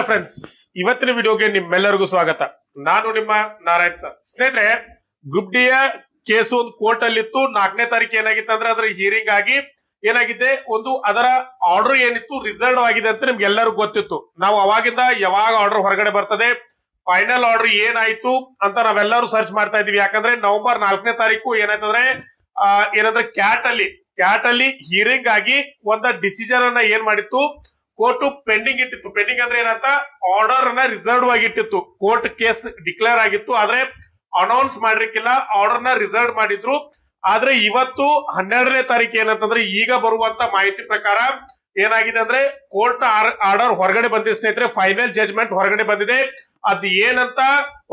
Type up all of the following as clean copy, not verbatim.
Hello friends, ಇವತ್ತಿನ ವಿಡಿಯೋಗೆ ನಿಮ್ಮೆಲ್ಲರಿಗೂ ಸ್ವಾಗತ. ನಾನು ನಿಮ್ಮ ನಾರಾಯಣ್ ಸರ್. ಸ್ನೇಹಿತರೆ, ಗ್ರೂಪ್ ಡಿ ಕೇಸು ಒಂದು ಕೋರ್ಟ್ ಅಲ್ಲಿ ಇತ್ತು. 4ನೇ ತಾರೀಕು ಏನಾಗಿತ್ತು ಅಂದ್ರೆ ಅದರ ಹಿಯರಿಂಗ್ ಆಗಿ ಏನಾಗಿದೆ, ಒಂದು ಅದರ ಆರ್ಡರ್ ಏನಿತ್ತು ರಿಸರ್ವ್ ಆಗಿದೆ ಅಂತ ನಿಮ್ಗೆ ಎಲ್ಲರಿಗೂ ಗೊತ್ತಿತ್ತು. ನಾವು ಅವಾಗಿಂದ ಯಾವಾಗ ಆರ್ಡರ್ ಹೊರಗಡೆ ಬರ್ತದೆ, ಫೈನಲ್ ಆರ್ಡರ್ ಏನಾಯ್ತು ಅಂತ ನಾವೆಲ್ಲರೂ ಸರ್ಚ್ ಮಾಡ್ತಾ ಇದೀವಿ. ಯಾಕಂದ್ರೆ ನವೆಂಬರ್ 4ನೇ ತಾರೀಕು ಏನಾಯ್ತಂದ್ರೆ ಏನಂದ್ರೆ ಕ್ಯಾಟ್ ಅಲ್ಲಿ ಹಿಯರಿಂಗ್ ಆಗಿ ಒಂದ ಡಿಸಿಷನ್ ಅನ್ನ ಏನ್ ಮಾಡಿತ್ತು, ಕೋರ್ಟ್ ಪೆಂಡಿಂಗ್ ಇಟ್ಟಿತ್ತು. ಪೆಂಡಿಂಗ್ ಅಂದ್ರೆ ಏನಂತ, ಆರ್ಡರ್ ಅನ್ನ ರಿಸರ್ವ್ ಆಗಿಟ್ಟಿತ್ತು. ಕೋರ್ಟ್ ಕೇಸ್ ಡಿಕ್ಲೇರ್ ಆಗಿತ್ತು, ಆದ್ರೆ ಅನೌನ್ಸ್ ಮಾಡಿರ್ಕಿಲ್ಲ, ಆರ್ಡರ್ ನ ರಿಸರ್ವ್ ಮಾಡಿದ್ರು. ಆದ್ರೆ ಇವತ್ತು 12ನೇ ತಾರೀಕು ಏನಂತಂದ್ರೆ ಈಗ ಬರುವಂತ ಮಾಹಿತಿ ಪ್ರಕಾರ ಏನಾಗಿದೆ ಅಂದ್ರೆ ಕೋರ್ಟ್ ಆರ್ಡರ್ ಹೊರಗಡೆ ಬಂದಿದೆ ಸ್ನೇಹಿತರೆ. ಫೈನಲ್ ಜಜ್ಮೆಂಟ್ ಹೊರಗಡೆ ಬಂದಿದೆ. ಅದ್ ಏನಂತ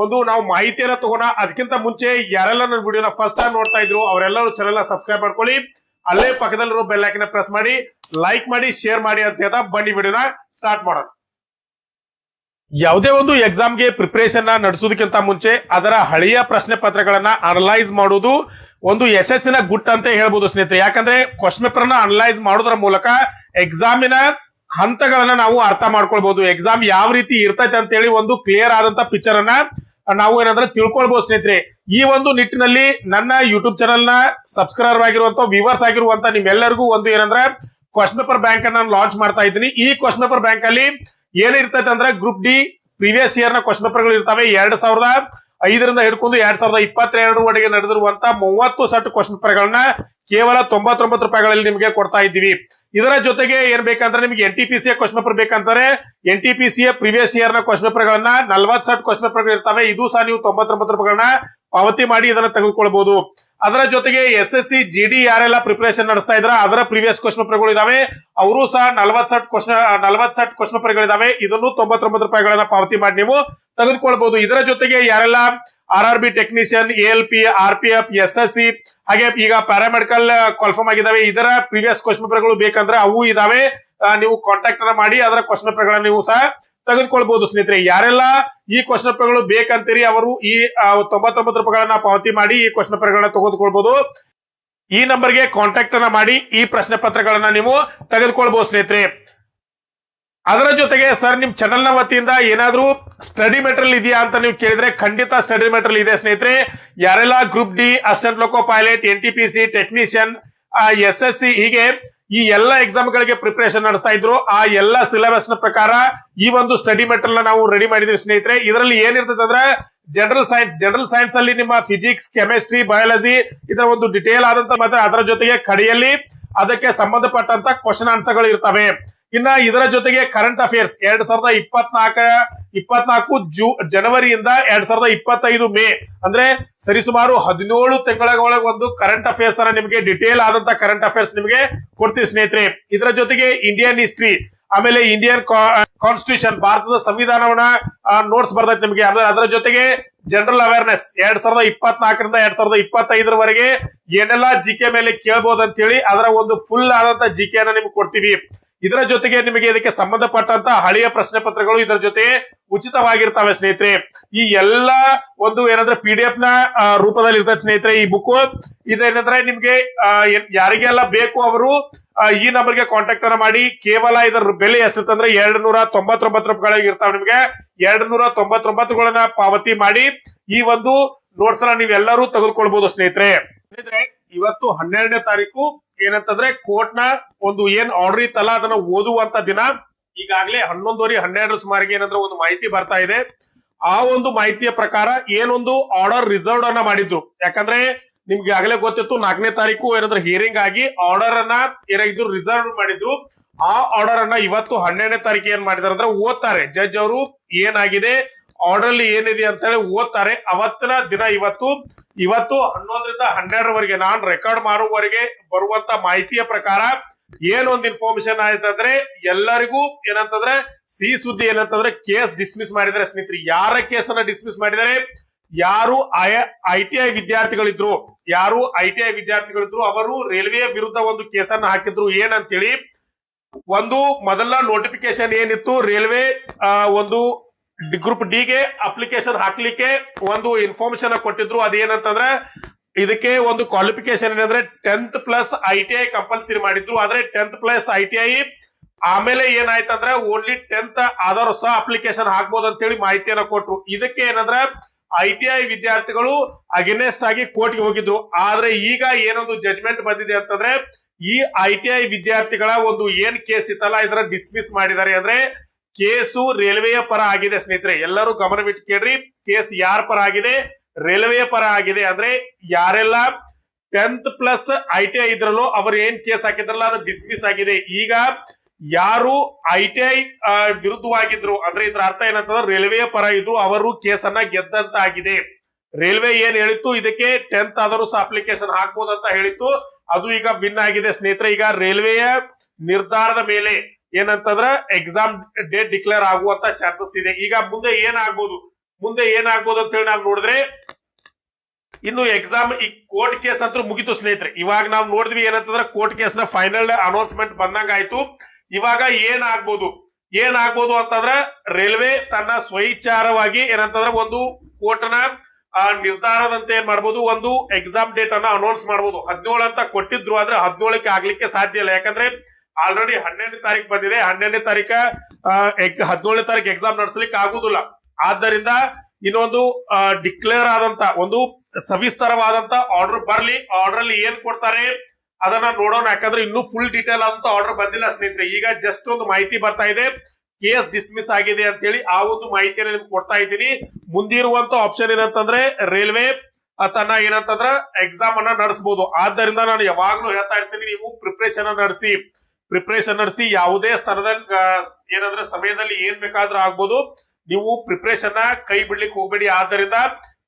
ಒಂದು ನಾವು ಮಾಹಿತಿಯನ್ನ ತಗೋಣ. ಅದಕ್ಕಿಂತ ಮುಂಚೆ ಯಾರೆಲ್ಲ ನನ್ನ ವಿಡಿಯೋನ ಫಸ್ಟ್ ಟೈಮ್ ನೋಡ್ತಾ ಇದ್ರು ಅವರೆಲ್ಲರೂ ಚಾನೆಲ್ ಸಬ್ಸ್ಕ್ರೈಬ್ ಮಾಡ್ಕೊಳ್ಳಿ. ಅಲ್ಲೇ ಪಕ್ಕದಲ್ಲಿರೋ ಬೆಲ್ ಐಕಾನ್ ಪ್ರೆಸ್ ಮಾಡಿ, ಲೈಕ್ ಮಾಡಿ, ಶೇರ್ ಮಾಡಿ ಅಂತ ಹೇಳ್ತಾ ಬನ್ನಿ ವಿಡಿಯೋನ ಸ್ಟಾರ್ಟ್ ಮಾಡೋಣ. ಯಾವುದೇ ಒಂದು ಎಕ್ಸಾಮ್ಗೆ ಪ್ರಿಪರೇಷನ್ ನಡೆಸೋದಕ್ಕಿಂತ ಮುಂಚೆ ಅದರ ಹಳೆಯ ಪ್ರಶ್ನೆ ಪತ್ರಗಳನ್ನ ಅನಲೈಸ್ ಮಾಡುವುದು ಒಂದು ಯಶಸ್ಸಿನ ಗುಟ್ ಅಂತ ಹೇಳ್ಬೋದು ಸ್ನೇಹಿತರೆ. ಯಾಕಂದ್ರೆ ಕ್ವಶನ್ ಪೇಪರ್ ನ ಅನಲೈಸ್ ಮಾಡೋದ್ರ ಮೂಲಕ ಎಕ್ಸಾಮಿನ ಹಂತಗಳನ್ನ ನಾವು ಅರ್ಥ ಮಾಡ್ಕೊಳ್ಬಹುದು. ಎಕ್ಸಾಮ್ ಯಾವ ರೀತಿ ಇರ್ತೈತೆ ಅಂತ ಹೇಳಿ ಒಂದು ಕ್ಲಿಯರ್ ಆದಂತ ಪಿಕ್ಚರ್ ಅನ್ನ ನಾವು ಏನಂದ್ರೆ ತಿಳ್ಕೊಳ್ಬಹುದು ಸ್ನೇಹಿತರೆ. ಈ ಒಂದು ನಿಟ್ಟಿನಲ್ಲಿ ನನ್ನ ಯೂಟ್ಯೂಬ್ ಚಾನೆಲ್ ನ ಸಬ್ಸ್ಕ್ರೈಬರ್ ಆಗಿರುವಂತ ವ್ಯೂವರ್ಸ್ ಆಗಿರುವಂತ ನಿಮ್ಮೆಲ್ಲರಿಗೂ ಒಂದು ಏನಂದ್ರೆ ಕ್ವಶನ್ ಪೇಪರ್ ಬ್ಯಾಂಕ್ ಅನ್ನ ಲಾಂಚ್ ಮಾಡ್ತಾ ಇದ್ದೀನಿ. ಈ ಕ್ವಶನ್ ಪೇಪರ್ ಬ್ಯಾಂಕ್ ಅಲ್ಲಿ ಏನಿರ್ತೈತೆ ಅಂದ್ರೆ ಗ್ರೂಪ್ ಡಿ ಪ್ರೀವಿಯಸ್ ಇಯರ್ ನ ಕ್ವಶನ್ ಪೇಪರ್ ಗಳು ಇರ್ತವೆ. 2005ರಿಂದ ಹಿಡ್ಕೊಂಡು 2022ವರೆಗೆ ನಡೆದಿರುವಂತ 30 ಸೆಟ್ ಕ್ವಶನ್ ಪೇಪರ್ ಗಳನ್ನ ಕೇವಲ 99 ರೂಪಾಯಿಗಳಲ್ಲಿ ನಿಮಗೆ ಕೊಡ್ತಾ ಇದ್ದೀವಿ. ಇದರ ಜೊತೆಗೆ ಏನ್ ಬೇಕಂದ್ರೆ ನಿಮ್ಗೆ NTPC ಕ್ವಶನ್ ಪೇಪರ್ ಬೇಕಂತಾರೆ NTPC ಪ್ರೀವಿಯಸ್ ಇಯರ್ ನ ಕ್ವಶನ್ ಪೇಪರ್ ಗಳನ್ನ 40 ಸೆಟ್ ಕ್ವಶನ್ ಪೇಪರ್ ಇರ್ತವೆ. ಇದು ಸಹ ನೀವು 99 ರೂಪಾಯಿಗಳನ್ನ ಪಾವತಿ ಮಾಡಿ ಇದನ್ನ ತೆಗೆದುಕೊಳ್ಬಹುದು. ಅದರ ಜೊತೆಗೆ SSC GD ಯಾರೆಲ್ಲ ಪ್ರಿಪರೇಷನ್ ನಡೆಸ್ತಾ ಇದ್ರ ಅದರ ಪ್ರೀವಿಯಸ್ ಕ್ವಶನ್ ಪೇಪರ್ ಗಳು ಇದಾವೆ. ಅವರು ಸಹ 40 ಸೆಟ್ ಕ್ವಶನ್ ಪೇಪರ್ ಗಳಿದಾವೆ. ಇದನ್ನು 99 ರೂಪಾಯಿಗಳನ್ನ ಪಾವತಿ ಮಾಡಿ ನೀವು ತೆಗೆದುಕೊಳ್ಬಹುದು. ಇದರ ಜೊತೆಗೆ ಯಾರೆಲ್ಲ RRB technician, ALP, RPF, SSC ಹಾಗೆ ಈಗ ಪ್ಯಾರಾಮೆಡಿಕಲ್ ಕಾಲ್ಫಾರ್ಮ್ ಆಗಿದಾವೆ, ಇದರ ಪ್ರೀವಿಯಸ್ ಕ್ವಶನ್ ಪೇಪರ್ ಗಳು ಬೇಕಂದ್ರೆ ಅವು ಇದಾವೆ. ನೀವು ಕಾಂಟ್ಯಾಕ್ಟ್ ಅನ್ನ ಮಾಡಿ ಅದರ ಕ್ವಶನ್ ಪೇಪರ್ ಗಳನ್ನ ನೀವು ಸಹ ತೆಗೆದುಕೊಳ್ಬಹುದು ಸ್ನೇಹಿತರೆ. ಯಾರೆಲ್ಲ ಈ ಕ್ವಶನ್ ಪೇಪರ್ ಗಳು ಬೇಕಂತೀರಿ ಅವರು ಈ 99 ರೂಪಾಯಿಗಳನ್ನ ಪಾವತಿ ಮಾಡಿ ಈ ಕ್ವಶನ್ ಪೇಪರ್ ಗಳನ್ನ ತೆಗೆದುಕೊಳ್ಬಹುದು. ಈ ನಂಬರ್ಗೆ ಕಾಂಟ್ಯಾಕ್ಟ್ ಅನ್ನ ಮಾಡಿ ಈ ಪ್ರಶ್ನೆ ಪತ್ರಗಳನ್ನ ನೀವು ತೆಗೆದುಕೊಳ್ಬಹುದು ಸ್ನೇಹಿತರೆ. ಅದರ ಜೊತೆಗೆ ಸರ್ ನಿಮ್ ಚಾನೆಲ್ ನ ವತಿಯಿಂದ ಏನಾದ್ರೂ ಸ್ಟಡಿ ಮೆಟೀರಿಯಲ್ ಇದೆಯಾ ಅಂತ ನೀವು ಕೇಳಿದ್ರೆ ಖಂಡಿತ ಸ್ಟಡಿ ಮೆಟೀರಿಯಲ್ ಇದೆ ಸ್ನೇಹಿತರೆ. ಯಾರೆಲ್ಲ ಗ್ರೂಪ್ ಡಿ, ಅಸಿಸ್ಟೆಂಟ್ ಲೋಕೋ ಪೈಲಟ್, NTPC ಟೆಕ್ನಿಷಿಯನ್, SSC ಹೀಗೆ ಈ ಎಲ್ಲ ಎಕ್ಸಾಮ್ ಗಳಿಗೆ ಪ್ರಿಪರೇಷನ್ ನಡೆಸ್ತಾ ಇದ್ರು ಆ ಎಲ್ಲ ಸಿಲೆಬಸ್ ನ ಪ್ರಕಾರ ಈ ಒಂದು ಸ್ಟಡಿ ಮೆಟೀರಿಯಲ್ ನಾವು ರೆಡಿ ಮಾಡಿದ್ವಿ ಸ್ನೇಹಿತರೆ. ಇದರಲ್ಲಿ ಏನಿರ್ತದೆ ಅಂದ್ರೆ ಜನರಲ್ ಸೈನ್ಸ್ ಅಲ್ಲಿ ನಿಮ್ಮ ಫಿಸಿಕ್ಸ್, ಕೆಮಿಸ್ಟ್ರಿ, ಬಯಾಲಜಿ ಇದರ ಒಂದು ಡಿಟೇಲ್ ಆದಂತ ಮತ್ತೆ ಅದರ ಜೊತೆಗೆ ಕಡೆಯಲ್ಲಿ ಅದಕ್ಕೆ ಸಂಬಂಧಪಟ್ಟಂತ ಕ್ವಶನ್ ಆನ್ಸರ್ ಗಳು ಇರ್ತವೆ. ಇನ್ನ ಇದರ ಜೊತೆಗೆ ಕರೆಂಟ್ ಅಫೇರ್ಸ್ 2024 ಜನವರಿಯಿಂದ 2025 ಮೇ ಅಂದ್ರೆ ಸರಿಸುಮಾರು 17 ತಿಂಗಳ ಒಳಗೆ ಒಂದು ಕರೆಂಟ್ ಅಫೇರ್ಸ್ ಅನ್ನ ನಿಮಗೆ ಡಿಟೇಲ್ ಆದಂತ ಕರೆಂಟ್ ಅಫೇರ್ಸ್ ನಿಮಗೆ ಕೊಡ್ತೀವಿ ಸ್ನೇಹಿತರೆ. ಇದರ ಜೊತೆಗೆ ಇಂಡಿಯನ್ ಹಿಸ್ಟ್ರಿ, ಆಮೇಲೆ ಇಂಡಿಯನ್ ಕಾನ್ಸ್ಟಿಟ್ಯೂಷನ್, ಭಾರತದ ಸಂವಿಧಾನವನ್ನ ನೋಟ್ಸ್ ಬರ್ತೈತೆ ನಿಮಗೆ. ಅದರ ಜೊತೆಗೆ ಜನರಲ್ ಅವೇರ್ನೆಸ್ 2024ರಿಂದ 2025 ಏನೆಲ್ಲ ಜಿಕೆ ಮೇಲೆ ಕೇಳಬಹುದು ಅಂತ ಹೇಳಿ ಅದರ ಒಂದು ಫುಲ್ ಆದಂತ ಜಿಕೆ ಅನ್ನ ನಿಮ್ಗೆ ಕೊಡ್ತೀವಿ. ಇದರ ಜೊತೆಗೆ ನಿಮಗೆ ಇದಕ್ಕೆ ಸಂಬಂಧಪಟ್ಟಂತ ಹಳೆಯ ಪ್ರಶ್ನೆ ಪತ್ರಗಳು ಇದರ ಜೊತೆ ಉಚಿತವಾಗಿರ್ತವೆ ಸ್ನೇಹಿತರೆ. ಈ ಎಲ್ಲ ಒಂದು ಏನಂದ್ರೆ PDF ನ ರೂಪದಲ್ಲಿ ಇರ್ತದೆ ಸ್ನೇಹಿತರೆ ಈ ಬುಕ್. ಇದೇನಂದ್ರೆ ನಿಮ್ಗೆ ಯಾರಿಗೆಲ್ಲ ಬೇಕು ಅವರು ಈ ನಂಬರ್ಗೆ ಕಾಂಟ್ಯಾಕ್ಟ್ ಅನ್ನ ಮಾಡಿ. ಕೇವಲ ಇದರ ಬೆಲೆ ಎಷ್ಟಿರ್ತಂದ್ರೆ 299 ರೂಪಾಯಿಗಳಿಗೆ ಇರ್ತಾವೆ. ನಿಮ್ಗೆ 299ಗಳನ್ನ ಪಾವತಿ ಮಾಡಿ ಈ ಒಂದು ನೋಟ್ಸ್ ಅನ್ನ ನೀವೆಲ್ಲರೂ ತೆಗೆದುಕೊಳ್ಬಹುದು ಸ್ನೇಹಿತರೆ. ಇವತ್ತು 12ನೇ ತಾರೀಕು ಏನಂತಂದ್ರೆ ಕೋರ್ಟ್ ನ ಒಂದು ಏನ್ ಆರ್ಡರ್ ಇತ್ತಲ್ಲ ಅದನ್ನ ಓದುವಂತ ದಿನ. ಈಗಾಗಲೇ 11:12 ಸುಮಾರಿಗೆ ಏನಂದ್ರೆ ಒಂದು ಮಾಹಿತಿ ಬರ್ತಾ ಇದೆ. ಆ ಒಂದು ಮಾಹಿತಿಯ ಪ್ರಕಾರ ಏನೊಂದು ಆರ್ಡರ್ ರಿಸರ್ವ್ ಅನ್ನ ಮಾಡಿದ್ರು. ಯಾಕಂದ್ರೆ ನಿಮ್ಗೆ ಆಗಲೇ ಗೊತ್ತಿತ್ತು 4ನೇ ತಾರೀಕು ಏನಂದ್ರೆ ಹಿಯರಿಂಗ್ ಆಗಿ ಆರ್ಡರ್ ಅನ್ನ ಏನಾಗಿದ್ರು ರಿಸರ್ವ್ ಮಾಡಿದ್ರು. ಆ ಆರ್ಡರ್ ಅನ್ನ ಇವತ್ತು 12ನೇ ತಾರೀಕು ಏನ್ ಮಾಡಿದಾರೆ ಅಂದ್ರೆ ಓದ್ತಾರೆ ಜಡ್ಜ್ ಅವರು. ಏನಾಗಿದೆ ಆರ್ಡರ್ ಅಲ್ಲಿ ಏನಿದೆ ಅಂತ ಹೇಳಿ ಓದ್ತಾರೆ. ಅವತ್ತಿನ ದಿನ ಇವತ್ತು 11ರಿಂದ 12 ನಾನ್ ರೆಕಾರ್ಡ್ ಮಾಡುವವರೆಗೆ ಬರುವಂತ ಮಾಹಿತಿಯ ಪ್ರಕಾರ ಏನೊಂದು ಇನ್ಫಾರ್ಮೇಶನ್ ಆಯ್ತಂದ್ರೆ ಎಲ್ಲರಿಗೂ ಏನಂತಂದ್ರೆ ಸಿಹಿ ಸುದ್ದಿ ಏನಂತಂದ್ರೆ ಕೇಸ್ ಡಿಸ್ಮಿಸ್ ಮಾಡಿದ್ದಾರೆ ಸ್ನೇಹಿತರೆ. ಯಾರ ಕೇಸನ್ನ ಡಿಸ್ಮಿಸ್ ಮಾಡಿದ್ದಾರೆ, ಯಾರು ITI ವಿದ್ಯಾರ್ಥಿಗಳಿದ್ರು ಅವರು ರೈಲ್ವೆ ವಿರುದ್ಧ ಒಂದು ಕೇಸನ್ನ ಹಾಕಿದ್ರು. ಏನಂತೇಳಿ ಒಂದು ಮೊದಲ ನೋಟಿಫಿಕೇಶನ್ ಏನಿತ್ತು, ರೈಲ್ವೆ ಒಂದು ಗ್ರೂಪ್ ಡಿ ಗೆ ಅಪ್ಲಿಕೇಶನ್ ಹಾಕ್ಲಿಕ್ಕೆ ಒಂದು ಇನ್ಫಾರ್ಮೇಶನ್ ಕೊಟ್ಟಿದ್ರು. ಅದೇನಂತಂದ್ರೆ ಇದಕ್ಕೆ ಒಂದು ಕ್ವಾಲಿಫಿಕೇಶನ್ ಏನಂದ್ರೆ 10th+ ITI ಕಂಪಲ್ಸರಿ ಮಾಡಿದ್ರು. ಆದ್ರೆ 10th+ ITI ಆಮೇಲೆ ಏನಾಯ್ತಂದ್ರೆ ಓನ್ಲಿ 10th ಆದರೂ ಸಹ ಅಪ್ಲಿಕೇಶನ್ ಹಾಕ್ಬೋದು ಅಂತ ಹೇಳಿ ಮಾಹಿತಿಯನ್ನ ಕೊಟ್ರು. ಇದಕ್ಕೆ ಏನಂದ್ರೆ ITI ವಿದ್ಯಾರ್ಥಿಗಳು ಅಗೇನೆಸ್ಟ್ ಆಗಿ ಕೋರ್ಟ್ಗೆ ಹೋಗಿದ್ರು. ಆದ್ರೆ ಈಗ ಏನೊಂದು ಜಜ್ಮೆಂಟ್ ಬಂದಿದೆ ಅಂತಂದ್ರೆ ಈ ITI ವಿದ್ಯಾರ್ಥಿಗಳ ಒಂದು ಏನ್ ಕೇಸ್ ಇತ್ತಲ್ಲ ಇದರ ಡಿಸ್ಮಿಸ್ ಮಾಡಿದ್ದಾರೆ. ಅಂದ್ರೆ ಕೇಸು ರೈಲ್ವೆಯ ಪರ ಆಗಿದೆ ಸ್ನೇಹಿತರೆ, ಎಲ್ಲರೂ ಗಮನವಿಟ್ಟು ಕೇಳ್ರಿ. ಕೇಸ್ ಯಾರ ಪರ ಆಗಿದೆ? ರೈಲ್ವೆಯ ಪರ ಆಗಿದೆ. ಅಂದ್ರೆ ಯಾರೆಲ್ಲ 10th ಪ್ಲಸ್ ITI ಇದ್ರಲ್ಲೋ ಅವ್ರು ಏನ್ ಕೇಸ್ ಹಾಕಿದ್ರಲ್ಲ ಅದು ಡಿಸ್ಮಿಸ್ ಆಗಿದೆ. ಈಗ ಯಾರು ITI ವಿರುದ್ಧವಾಗಿದ್ರು ಅಂದ್ರೆ ಇದ್ರ ಅರ್ಥ ಏನಂತಂದ್ರೆ ರೈಲ್ವೆಯ ಪರ ಇದ್ರು ಅವರು ಕೇಸನ್ನ ಗೆದ್ದಂತ ಆಗಿದೆ. ರೈಲ್ವೆ ಏನ್ ಹೇಳಿತ್ತು ಇದಕ್ಕೆ 10th ಆದರೂ ಸಹ ಅಪ್ಲಿಕೇಶನ್ ಹಾಕ್ಬೋದು ಅಂತ ಹೇಳಿತ್ತು, ಅದು ಈಗ ಭಿನ್ನ ಆಗಿದೆ ಸ್ನೇಹಿತರೆ. ಈಗ ರೈಲ್ವೆಯ ನಿರ್ಧಾರದ ಮೇಲೆ ಏನಂತಂದ್ರೆ ಎಕ್ಸಾಮ್ ಡೇಟ್ ಡಿಕ್ಲೇರ್ ಆಗುವಂತ ಚಾನ್ಸಸ್ ಇದೆ. ಈಗ ಮುಂದೆ ಏನಾಗ್ಬೋದು ಅಂತ ಹೇಳಿ ನಾವು ನೋಡಿದ್ರೆ ಇನ್ನು ಎಕ್ಸಾಮ್ ಈ ಕೋರ್ಟ್ ಕೇಸ್ ಅಂತೂ ಮುಗಿತು ಸ್ನೇಹಿತರೆ. ಇವಾಗ ನಾವು ನೋಡಿದ್ವಿ ಏನಂತಂದ್ರೆ ಕೋರ್ಟ್ ಕೇಸ್ ನ ಫೈನಲ್ ಅನೌನ್ಸ್ಮೆಂಟ್ ಬಂದಂಗ ಆಯ್ತು. ಇವಾಗ ಏನಾಗ್ಬೋದು ಅಂತಂದ್ರೆ ರೈಲ್ವೆ ತನ್ನ ಸ್ವಇಚ್ಛಾರವಾಗಿ ಏನಂತಂದ್ರೆ ಒಂದು ಕೋರ್ಟ್ ನ ನಿರ್ಧಾರದಂತೆ ಏನ್ ಮಾಡ್ಬೋದು, ಒಂದು ಎಕ್ಸಾಮ್ ಡೇಟ್ ಅನ್ನ ಅನೌನ್ಸ್ ಮಾಡ್ಬೋದು. 17 ಅಂತ ಕೊಟ್ಟಿದ್ರು, ಆದ್ರೆ 17ಕ್ಕೆ ಆಗ್ಲಿಕ್ಕೆ ಸಾಧ್ಯ ಇಲ್ಲ. ಯಾಕಂದ್ರೆ ಆಲ್ರೆಡಿ 12ನೇ ತಾರೀಕು ಬಂದಿದೆ. 12ನೇ ತಾರೀಕ 17ನೇ ತಾರೀಕು ಎಕ್ಸಾಮ್ ನಡೆಸಲಿಕ್ಕೆ ಆಗುದಿಲ್ಲ. ಆದ್ದರಿಂದ ಇನ್ನೊಂದು ಡಿಕ್ಲೇರ್ ಆದಂತ ಒಂದು ಸವಿಸ್ತರವಾದಂತ ಆರ್ಡರ್ ಬರ್ಲಿ. ಆರ್ಡರ್ ಅಲ್ಲಿ ಏನ್ ಕೊಡ್ತಾರೆ ಅದನ್ನ ನೋಡೋಣ. ಯಾಕಂದ್ರೆ ಇನ್ನೂ ಫುಲ್ ಡೀಟೇಲ್ ಆದಂತ ಆರ್ಡರ್ ಬಂದಿಲ್ಲ ಸ್ನೇಹಿತರೆ. ಈಗ ಜಸ್ಟ್ ಒಂದು ಮಾಹಿತಿ ಬರ್ತಾ ಇದೆ, ಕೇಸ್ ಡಿಸ್ಮಿಸ್ ಆಗಿದೆ ಅಂತ ಹೇಳಿ. ಆ ಒಂದು ಮಾಹಿತಿಯನ್ನು ನಿಮ್ಗೆ ಕೊಡ್ತಾ ಇದ್ದೀನಿ. ಮುಂದಿರುವಂತ ಆಪ್ಷನ್ ಏನಂತಂದ್ರೆ ರೈಲ್ವೆ ತನ್ನ ಏನಂತಂದ್ರೆ ಎಕ್ಸಾಮ್ ಅನ್ನ ನಡೆಸಬಹುದು. ಆದ್ದರಿಂದ ನಾನು ಯಾವಾಗ್ಲೂ ಹೇಳ್ತಾ ಇರ್ತೀನಿ, ನೀವು ಪ್ರಿಪರೇಷನ್ ನಡೆಸಿ ಯಾವುದೇ ಸ್ಥಳದಲ್ಲಿ ಏನಂದ್ರೆ ಸಮಯದಲ್ಲಿ ಏನ್ ಬೇಕಾದ್ರೂ ಆಗ್ಬೋದು. ನೀವು ಪ್ರಿಪರೇಷನ್ ಕೈ ಬಿಡ್ಲಿಕ್ಕೆ ಹೋಗ್ಬೇಡಿ. ಆದ್ದರಿಂದ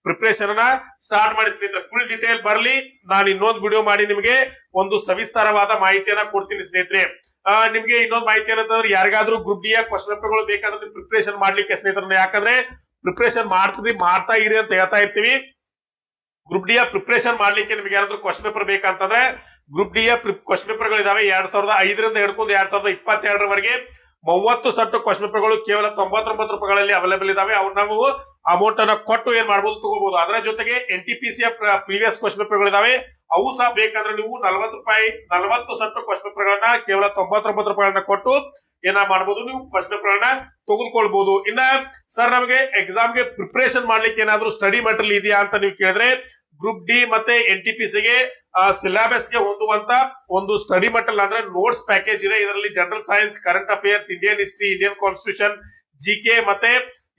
ಪ್ರಿಪರೇಷನ್ ಅನ್ನ ಸ್ಟಾರ್ಟ್ ಮಾಡಿ ಸ್ನೇಹಿತರೆ. ಫುಲ್ ಡೀಟೇಲ್ ಬರ್ಲಿ, ನಾನು ಇನ್ನೊಂದು ವಿಡಿಯೋ ಮಾಡಿ ನಿಮಗೆ ಒಂದು ಸವಿಸ್ತಾರವಾದ ಮಾಹಿತಿಯನ್ನ ಕೊಡ್ತೀನಿ ಸ್ನೇಹಿತರೆ. ನಿಮ್ಗೆ ಇನ್ನೊಂದು ಮಾಹಿತಿ ಏನಂತಂದ್ರೆ ಯಾರಿಗಾದ್ರೂ ಗ್ರೂಪ್ ಡಿ ಕ್ವಶನ್ ಪೇಪರ್ಗಳು ಬೇಕಾದ್ರೆ ನೀವು ಪ್ರಿಪರೇಷನ್ ಮಾಡ್ಲಿಕ್ಕೆ ಸ್ನೇಹಿತರೆ, ಯಾಕಂದ್ರೆ ಪ್ರಿಪರೇಷನ್ ಮಾಡ್ತಾ ಇರಿ ಅಂತ ಹೇಳ್ತಾ ಇರ್ತೀವಿ. ಗ್ರೂಪ್ ಡಿ ಪ್ರಿಪರೇಷನ್ ಮಾಡ್ಲಿಕ್ಕೆ ನಿಮ್ಗೆ ಯಾರಾದ್ರೂ ಕ್ವಶನ್ ಪೇಪರ್ ಬೇಕಂತಂದ್ರೆ ಗ್ರೂಪ್ ಡಿ ಕ್ವಶನ್ ಪೇಪರ್ ಗಳು ಇದಾವೆ. 2005ರಿಂದ ಹಿಡ್ಕೊಂಡು 2022ರವರೆಗೆ 30 ಸೆಟ್ ಕ್ವಶನ್ ಪೇಪರ್ಗಳು ಕೇವಲ 99 ರೂಪಾಯಿಗಳಲ್ಲಿ ಅವೈಲೇಬಲ್ ಇದಾವೆ. ಅವ್ರು ನಾವು ಅಮೌಂಟ್ ಅನ್ನ ಕೊಟ್ಟು ಏನ್ ಮಾಡ್ಬೋದು, ತಗೋಬಹುದು. ಅದರ ಜೊತೆಗೆ NTPC ಪ್ರೀವಿಯಸ್ ಕ್ವಶನ್ ಪೇಪರ್ಗಳು ಇದಾವೆ, ಅವು ಸಹ ಬೇಕಂದ್ರೆ ನೀವು 40 ಸೆಟ್ ಕ್ವಶನ್ ಪೇಪರ್ಗಳನ್ನ ಕೇವಲ 99 ರೂಪಾಯಿಗಳನ್ನ ಕೊಟ್ಟು ಏನ ಮಾಡಬಹುದು, ನೀವು ಕ್ವಶನ್ ಪೇಪರ್ಗಳನ್ನ ತೆಗೆದುಕೊಳ್ಬಹುದು. ಇನ್ನ ಸರ್ ನಮಗೆ ಎಕ್ಸಾಮ್ಗೆ ಪ್ರಿಪರೇಷನ್ ಮಾಡ್ಲಿಕ್ಕೆ ಏನಾದ್ರೂ ಸ್ಟಡಿ ಮೆಟೀರಿಯಲ್ ಇದೆಯಾ ಅಂತ ನೀವು ಕೇಳಿದ್ರೆ ಗ್ರೂಪ್ ಡಿ ಮತ್ತೆ NTPC ಗೆ ಸಿಲೆಬಸ್ ಗೆ ಹೊಂದುವಂತ ಒಂದು ಸ್ಟಡಿ ಮೆಟೀರಿಯಲ್ ಅಂದ್ರೆ ನೋಟ್ಸ್ ಪ್ಯಾಕೇಜ್ ಇದೆ. ಇದರಲ್ಲಿ general science, current affairs, Indian history, Indian constitution, GK ಮತ್ತೆ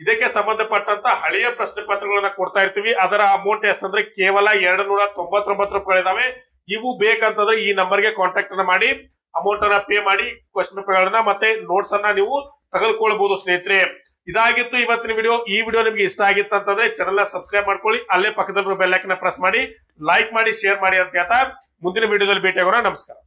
ಇದಕ್ಕೆ ಸಂಬಂಧಪಟ್ಟಂತ ಹಳೆಯ ಪ್ರಶ್ನೆ ಪತ್ರಗಳನ್ನ ಕೊಡ್ತಾ ಇರ್ತೀವಿ. ಅದರ ಅಮೌಂಟ್ ಎಷ್ಟಂದ್ರೆ ಕೇವಲ 299 ರೂಪಾಯಿಗಳಿದಾವೆ. ಇವು ಬೇಕಂತಂದ್ರೆ ಈ ನಂಬರ್ಗೆ ಕಾಂಟ್ಯಾಕ್ಟ್ ಅನ್ನ ಮಾಡಿ ಅಮೌಂಟ್ ಅನ್ನ ಪೇ ಮಾಡಿ ಕ್ವಶನ್ ಪೇಪರ್ಗಳನ್ನ ಮತ್ತೆ ನೋಟ್ಸ್ ಅನ್ನ ನೀವು ತೆಗೆದುಕೊಳ್ಬಹುದು ಸ್ನೇಹಿತರೆ. ಇದಾಗಿತ್ತು ಇವತ್ತಿನ ವಿಡಿಯೋ. ಈ ವಿಡಿಯೋ ನಿಮ್ಗೆ ಇಷ್ಟ ಆಗಿತ್ತು ಅಂತಂದ್ರೆ ಚಾನೆಲ್ ಸಬ್ಸ್ಕ್ರೈಬ್ ಮಾಡ್ಕೊಳ್ಳಿ, ಅಲ್ಲೇ ಪಕ್ಕದಲ್ಲಿರೋ ಬೆಲ್ ಐಕಾನ್ ಪ್ರೆಸ್ ಮಾಡಿ, ಲೈಕ್ ಮಾಡಿ, ಶೇರ್ ಮಾಡಿ ಅಂತ ಹೇಳ್ತಾ ಮುಂದಿನ ವಿಡಿಯೋದಲ್ಲಿ ಭೇಟಿಯಾಗೋಣ. ನಮಸ್ಕಾರ.